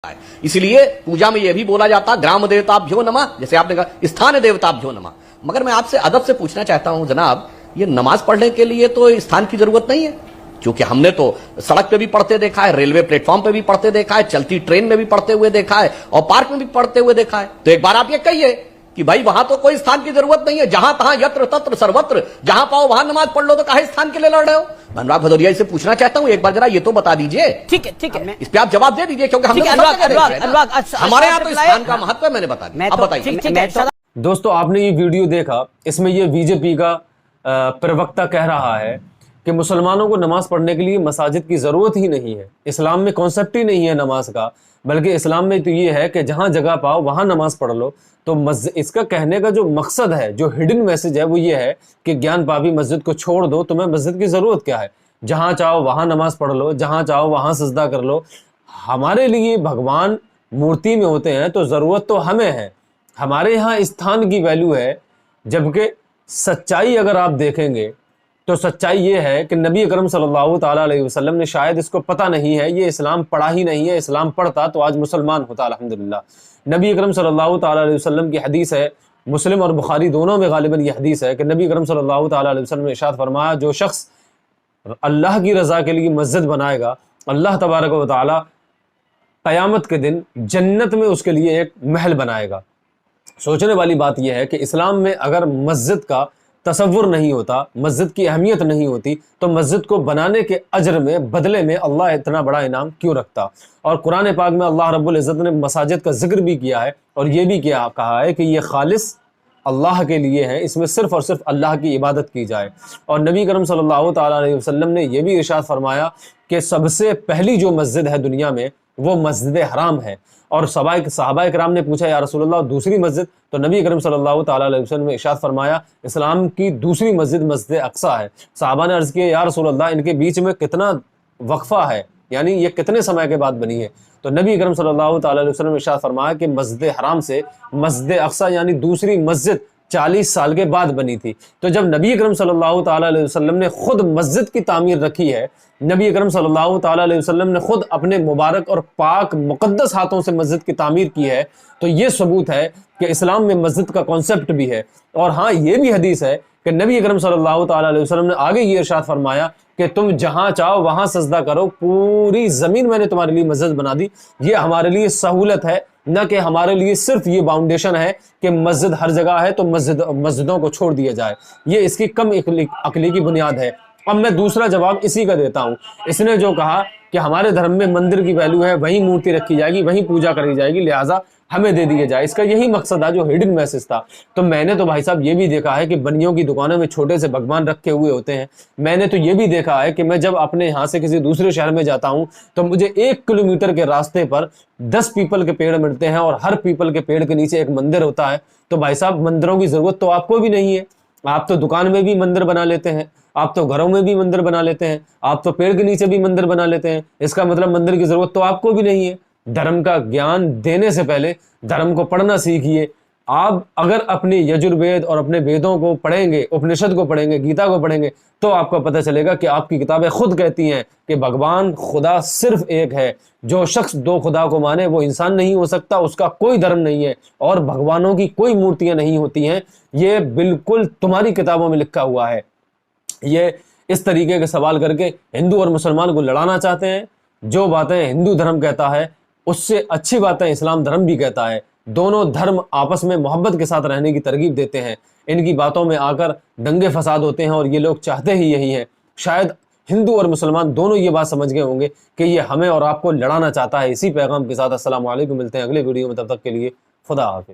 है। इसलिए पूजा में यह भी बोला जाता ग्राम देवताभ्यो नमः, जैसे आपने कहा स्थान देवताभ्यो नमः। मगर मैं आपसे अदब से पूछना चाहता हूं जनाब, ये नमाज पढ़ने के लिए तो स्थान की जरूरत नहीं है, क्योंकि हमने तो सड़क पे भी पढ़ते देखा है, रेलवे प्लेटफॉर्म पे भी पढ़ते देखा है, चलती ट्रेन में भी पढ़ते हुए देखा है और पार्क में भी पढ़ते हुए देखा है। तो एक बार आप ये कहिए कि भाई वहां तो कोई स्थान की जरूरत नहीं है, जहां तहां यत्र तत्र सर्वत्र जहां पाओ वहां नमाज पढ़ लो, तो काहे स्थान के लिए लड़ रहे हो? मैं अनुराग भदौरिया से पूछना चाहता हूं, एक बार जरा ये तो बता दीजिए। ठीक है इस पे आप जवाब दे दीजिए, क्योंकि हमने हमारे यहाँ तो स्थान का महत्व है, मैंने बता दिया। अब बताइए। दोस्तों, आपने ये वीडियो देखा, इसमें ये बीजेपी का प्रवक्ता कह रहा है कि मुसलमानों को नमाज पढ़ने के लिए मसाजिद की ज़रूरत ही नहीं है। इस्लाम में कॉन्सेप्ट ही नहीं है नमाज का, बल्कि इस्लाम में तो ये है कि जहाँ जगह पाओ वहाँ नमाज पढ़ लो। तो इसका कहने का जो मकसद है, जो हिडन मैसेज है, वो ये है कि ज्ञान पापी मस्जिद को छोड़ दो, तुम्हें मस्जिद की ज़रूरत क्या है? जहाँ चाहो वहाँ नमाज पढ़ लो, जहाँ चाहो वहाँ सजदा कर लो। हमारे लिए भगवान मूर्ति में होते हैं तो ज़रूरत तो हमें है, हमारे यहाँ स्थान की वैल्यू है। जबकि सच्चाई अगर आप देखेंगे तो सच्चाई ये है कि नबी अकरम सल्लल्लाहु ताला अलैहि वसल्लम ने, शायद इसको पता नहीं है, ये इस्लाम पढ़ा ही नहीं है। इस्लाम पढ़ता तो आज मुसलमान होता अल्हम्दुलिल्लाह। नबी अकरम सल्लल्लाहु ताला अलैहि वसल्लम की हदीस है, मुस्लिम और बुखारी दोनों में गालिबन ये हदीस है कि नबी अकरम सल्लल्लाहु ताला अलैहि वसल्लम ने इरशाद फरमाया, जो शख्स अल्लाह की रज़ा के लिए मस्जिद बनाएगा, अल्लाह तबारक व तआला क़यामत के दिन जन्नत में उसके लिए एक महल बनाएगा। सोचने वाली बात यह है कि इस्लाम में अगर मस्जिद का तसव्वुर नहीं होता, मस्जिद की अहमियत नहीं होती, तो मस्जिद को बनाने के अजर में, बदले में अल्लाह इतना बड़ा इनाम क्यों रखता? और कुरान पाक में अल्लाह रब्बुल इज़्ज़त ने मसाजिद का जिक्र भी किया है और ये भी कहा है कि ये खालिस अल्लाह के लिए है, इसमें सिर्फ़ और सिर्फ अल्लाह की इबादत की जाए। और नबी करम सल्लल्लाहु ताला अलैहि वसल्लम ने यह भी इरशाद फरमाया कि सबसे पहली जो मस्जिद है दुनिया में वो मस्जिद हराम है। और सहाबा किराम ने पूछा, या रसूलल्लाह दूसरी मस्जिद? तो नबी करम सल्लल्लाहु ताला अलैहि वसल्लम ने इरशाद फरमाया, इस्लाम की दूसरी मस्जिद मस्जिद अक्सा है। सहाबा ने अर्ज़ किया, या रसूलल्लाह इनके बीच में कितना वक्फा है, यानी ये कितने समय के बाद बनी है? तो नबी करम सल्लल्लाहु ताला अलैहि वसल्लम ने इरशाद फरमाया कि मस्जिद हराम से मस्जिद अक्सा यानी दूसरी मस्जिद 40 साल के बाद बनी थी। तो जब नबी अकरम सल्लल्लाहु ताला अलैहि वसल्लम ने खुद मस्जिद की तामीर रखी है, नबी अकरम सल्लल्लाहु ताला अलैहि वसल्लम ने खुद अपने मुबारक और पाक मुक़द्दस हाथों से मस्जिद की तामीर की है, तो ये सबूत है कि इस्लाम में मस्जिद का कॉन्सेप्ट भी है। और हाँ, ये भी हदीस है कि नबी अकरम सल्लल्लाहु ताला अलैहि वसल्लम ने आगे ये इरशाद फरमाया कि तुम जहाँ चाहो वहाँ सजदा करो, पूरी ज़मीन मैंने तुम्हारे लिए मस्जिद बना दी। ये हमारे लिए सहूलत है, न कि हमारे लिए सिर्फ ये बाउंडेशन है कि मस्जिद हर जगह है तो मस्जिदों को छोड़ दिया जाए। ये इसकी कम अक्ली की बुनियाद है। अब मैं दूसरा जवाब इसी का देता हूँ। इसने जो कहा कि हमारे धर्म में मंदिर की वैल्यू है, वहीं मूर्ति रखी जाएगी, वहीं पूजा करी जाएगी, लिहाजा हमें दे दिया जाए, इसका यही मकसद है, जो हिडन मैसेज था। तो मैंने तो भाई साहब ये भी देखा है कि बनियों की दुकानों में छोटे से भगवान रखे हुए होते हैं। मैंने तो ये भी देखा है कि मैं जब अपने यहाँ से किसी दूसरे शहर में जाता हूँ तो मुझे 1 किलोमीटर के रास्ते पर 10 पीपल के पेड़ मिलते हैं और हर पीपल के पेड़ के नीचे एक मंदिर होता है। तो भाई साहब, मंदिरों की जरूरत तो आपको भी नहीं है। आप तो दुकान में भी मंदिर बना लेते हैं, आप तो घरों में भी मंदिर बना लेते हैं, आप तो पेड़ के नीचे भी मंदिर बना लेते हैं। इसका मतलब मंदिर की जरूरत तो आपको भी नहीं है। धर्म का ज्ञान देने से पहले धर्म को पढ़ना सीखिए। आप अगर अपने यजुर्वेद और अपने वेदों को पढ़ेंगे, उपनिषद को पढ़ेंगे, गीता को पढ़ेंगे, तो आपको पता चलेगा कि आपकी किताबें खुद कहती हैं कि भगवान खुदा सिर्फ एक है। जो शख्स 2 खुदा को माने वो इंसान नहीं हो सकता, उसका कोई धर्म नहीं है और भगवानों की कोई मूर्तियां नहीं होती हैं। ये बिल्कुल तुम्हारी किताबों में लिखा हुआ है। ये इस तरीके के सवाल करके हिंदू और मुसलमान को लड़ाना चाहते हैं। जो बातें हिंदू धर्म कहता है उससे अच्छी बातें इस्लाम धर्म भी कहता है। दोनों धर्म आपस में मोहब्बत के साथ रहने की तरगीब देते हैं। इनकी बातों में आकर दंगे फसाद होते हैं और ये लोग चाहते ही यही है। शायद हिंदू और मुसलमान दोनों ये बात समझ गए होंगे कि ये हमें और आपको लड़ाना चाहता है। इसी पैगाम के साथ अस्सलाम वालेकुम, मिलते हैं अगले वीडियो में, तब तक के लिए खुदा हाफिज़।